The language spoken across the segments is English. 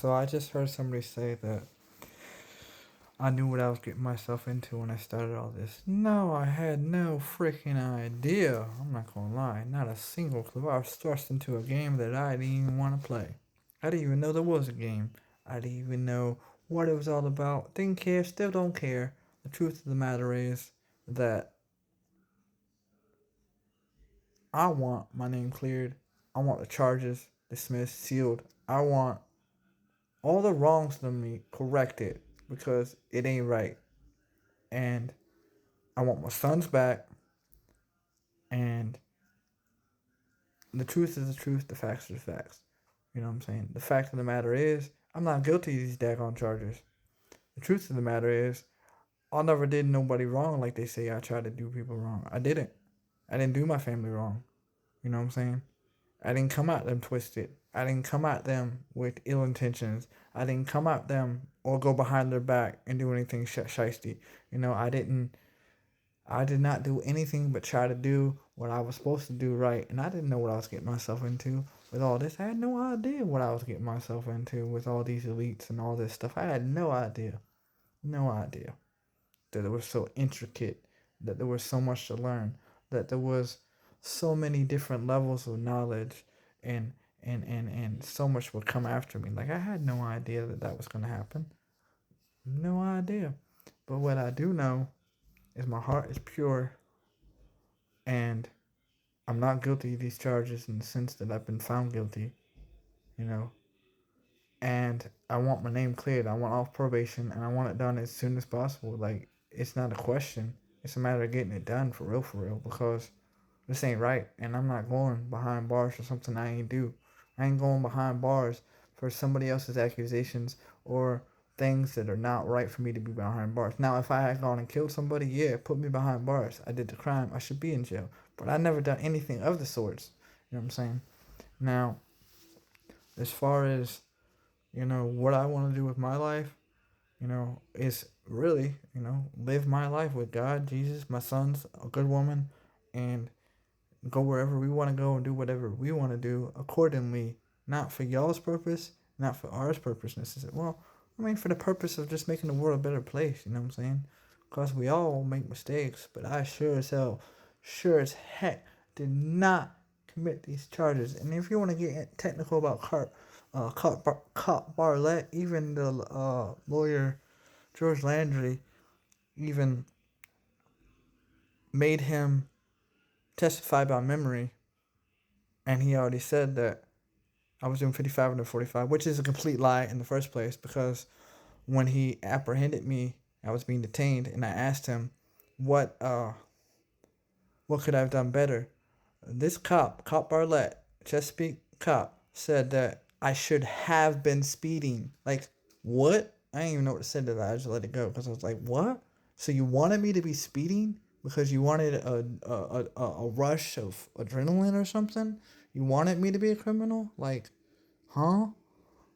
So I just heard somebody say that I knew what I was getting myself into when I started all this. No, I had no freaking idea. I'm not gonna lie, not a single clue. I was thrust into a game that I didn't even want to play. I didn't even know there was a game. I didn't even know what it was all about. Didn't care, still don't care. The truth of the matter is that I want my name cleared. I want the charges dismissed, sealed. I want all the wrongs to me corrected because it ain't right. And I want my sons back. And the truth is the truth, the facts are the facts. You know what I'm saying? The fact of the matter is, I'm not guilty of these daggone charges. The truth of the matter is, I never did nobody wrong like they say I tried to do people wrong. I didn't. I didn't do my family wrong. You know what I'm saying? I didn't come at them twisted. I didn't come at them with ill intentions. I didn't come at them or go behind their back and do anything shisty. You know, I did not do anything but try to do what I was supposed to do right. And I didn't know what I was getting myself into with all this. I had no idea what I was getting myself into with all these elites and all this stuff. I had no idea. No idea that it was so intricate, that there was so much to learn, that there was so many different levels of knowledge and and so much would come after me. Like I had no idea that that was going to happen. No idea. But what I do know is my heart is pure and I'm not guilty of these charges in the sense that I've been found guilty, you know. And I want my name cleared. I want off probation and I want it done as soon as possible. Like it's not a question. It's a matter of getting it done for real, because this ain't right. And I'm not going behind bars for something I ain't do. I ain't going behind bars for somebody else's accusations or things that are not right for me to be behind bars. Now, if I had gone and killed somebody, yeah, put me behind bars. I did the crime. I should be in jail. But I never done anything of the sorts. You know what I'm saying? Now, as far as, what I want to do with my life, is really, live my life with God, Jesus, my sons, a good woman, and go wherever we want to go and do whatever we want to do accordingly, not for y'all's purpose, not for ours purpose necessarily. Well, I mean, for the purpose of just making the world a better place, you know what I'm saying? Because we all make mistakes, but I sure as heck, did not commit these charges. And if you want to get technical about Cop Barlett, even the lawyer George Landry even made him testify by memory, and he already said that I was doing 55 under 45, which is a complete lie in the first place because when he apprehended me, I was being detained, and I asked him what could I have done better. This Cop Barlett, Chesapeake cop, said that I should have been speeding. Like, what? I didn't even know what to say to that. I just let it go because I was like, what? So you wanted me to be speeding because you wanted a rush of adrenaline or something? You wanted me to be a criminal? Like, huh?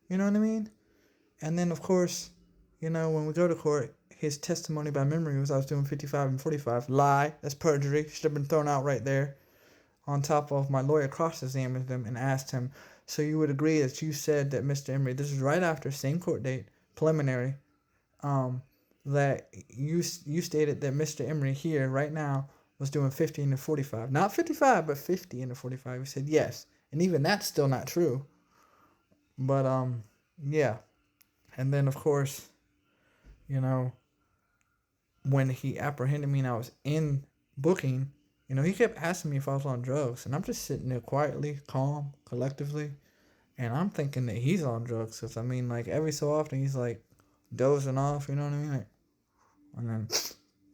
You know what I mean? And then, of course, when we go to court, his testimony by memory was I was doing 55 and 45. Lie. That's perjury. Should have been thrown out right there. On top of my lawyer cross-examined him and asked him, so you would agree that you said that Mr. Emery, this is right after, same court date, preliminary, that you stated that Mr. Emery here right now was doing 50 into 45. Not 55, but 50 into 45. He said yes. And even that's still not true. But, yeah. And then, of course, you know, when he apprehended me and I was in booking, he kept asking me if I was on drugs. And I'm just sitting there quietly, calm, collectively. And I'm thinking that he's on drugs. Because, I mean, like, every so often he's, like, dozing off, you know what I mean? Like, and then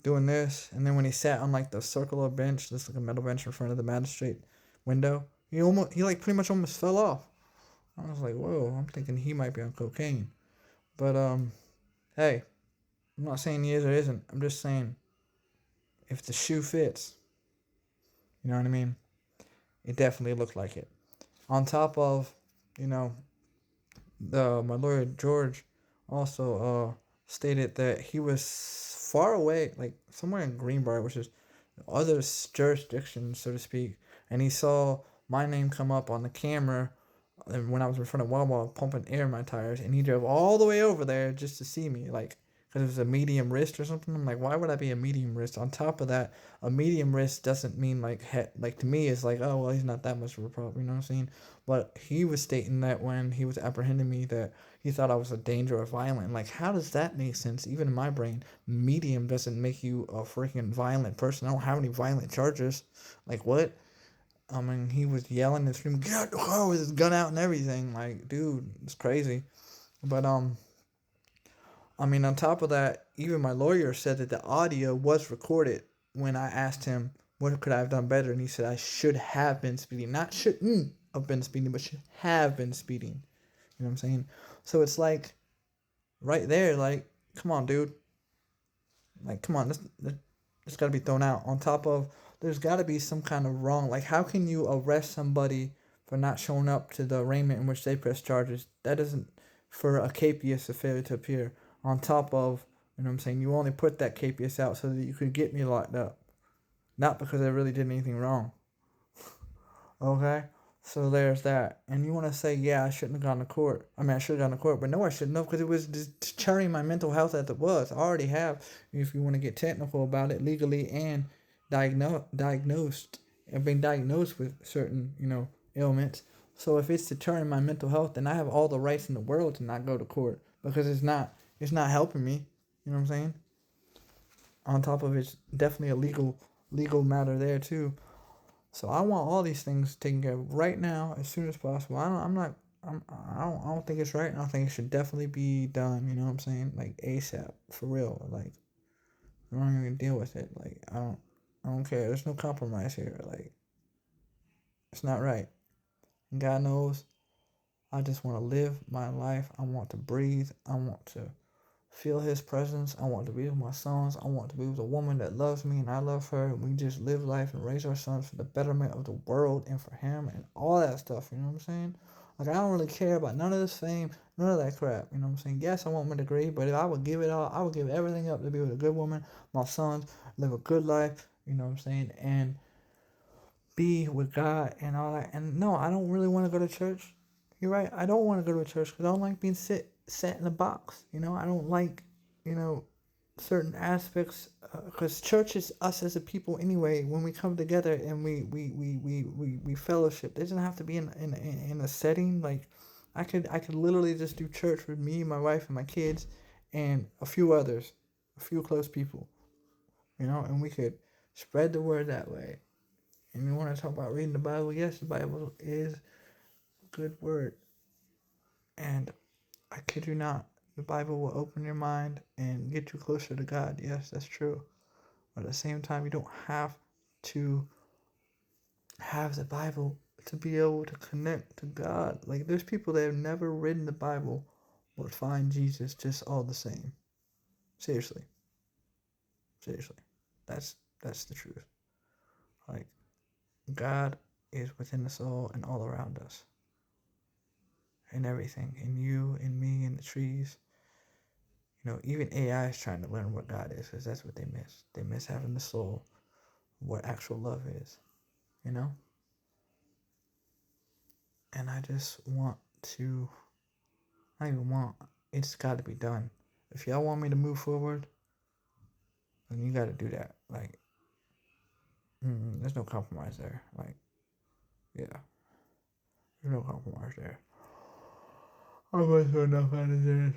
doing this. And then when he sat on, like, the circular bench, this like a metal bench in front of the magistrate window, he like, pretty much almost fell off. I was like, whoa, I'm thinking he might be on cocaine. But, hey, I'm not saying he is or isn't. I'm just saying if the shoe fits, you know what I mean? It definitely looked like it. On top of, you know, my lawyer George also stated that he was far away, like somewhere in Greenbrier, which is other jurisdiction, so to speak, and he saw my name come up on the camera when I was in front of Wawa pumping air in my tires, and he drove all the way over there just to see me, like, because it was a medium wrist or something. I'm like, why would I be a medium wrist? On top of that, a medium wrist doesn't mean like to me it's like, oh well, he's not that much of a problem, you know what I'm saying? But he was stating that when he was apprehending me, that he thought I was a danger or violent. Like, how does that make sense? Even in my brain, medium doesn't make you a freaking violent person. I don't have any violent charges. Like, what? I mean, he was yelling and screaming, "Get out the car!" with his gun out and everything. Like, dude, it's crazy. But I mean, on top of that, even my lawyer said that the audio was recorded when I asked him what could I have done better, and he said I should have been speeding, not shouldn't have been speeding, but should have been speeding. You know what I'm saying? So it's like right there, like, come on, dude. Like, come on, this got to be thrown out. On top of, there's got to be some kind of wrong. Like, how can you arrest somebody for not showing up to the arraignment in which they press charges? That isn't for a capias of failure to appear. On top of, you know what I'm saying, you only put that capias out so that you could get me locked up, not because I really did anything wrong. Okay? So there's that. And you want to say, yeah, I shouldn't have gone to court. I mean, I should have gone to court, but no, I shouldn't have, because it was deterring my mental health as it was. I already have, if you want to get technical about it, legally and diagnosed, I've been diagnosed with certain, ailments. So if it's deterring my mental health, then I have all the rights in the world to not go to court, because it's not helping me. You know what I'm saying? On top of it's definitely a legal matter there too. So I want all these things taken care of right now, as soon as possible. I don't think it's right. I don't think it should definitely be done. You know what I'm saying? Like ASAP, for real. Like, I'm not even gonna deal with it. Like, I don't care. There's no compromise here. Like, it's not right. And God knows, I just want to live my life. I want to breathe. I want to feel His presence. I want to be with my sons. I want to be with a woman that loves me and I love her. And we just live life and raise our sons for the betterment of the world and for Him and all that stuff. You know what I'm saying? Like, I don't really care about none of this fame, none of that crap. You know what I'm saying? Yes, I want my degree, but if I would give it all, I would give everything up to be with a good woman, my sons, live a good life. You know what I'm saying? And be with God and all that. And no, I don't really want to go to church. You're right. I don't want to go to church because I don't like being set in a box. I don't like, certain aspects, because church is us as a people anyway. When we come together and we fellowship, it doesn't have to be in a setting. Like, I could literally just do church with me, my wife, and my kids, and a few others, a few close people, and we could spread the word that way. And you want to talk about reading the Bible? Yes, the Bible is a good word. And I kid you not, the Bible will open your mind and get you closer to God. Yes, that's true. But at the same time, you don't have to have the Bible to be able to connect to God. Like, there's people that have never read the Bible but find Jesus just all the same. Seriously. Seriously. That's the truth. Like, God is within us all and all around us. And everything. In you, in me, in the trees. Even AI is trying to learn what God is, because that's what they miss. They miss having the soul, what actual love is, you know? And I just want to, I don't even want, it's got to be done. If y'all want me to move forward, then you got to do that. Like, there's no compromise there. Like, yeah, there's no compromise there. I'm going through enough out of this.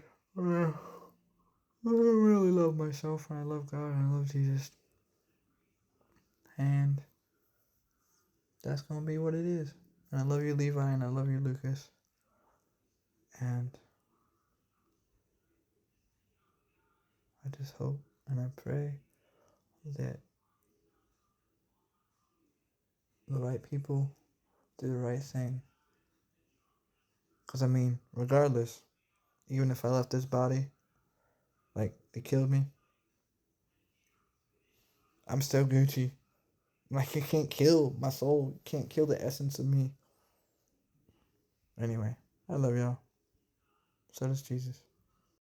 I really love myself, and I love God, and I love Jesus. And that's going to be what it is. And I love you, Levi, and I love you, Lucas. And I just hope and I pray that the right people do the right thing. Because, I mean, regardless, even if I left this body, like, they killed me, I'm still Gucci. Like, you can't kill my soul. You can't kill the essence of me. Anyway, I love y'all. So does Jesus.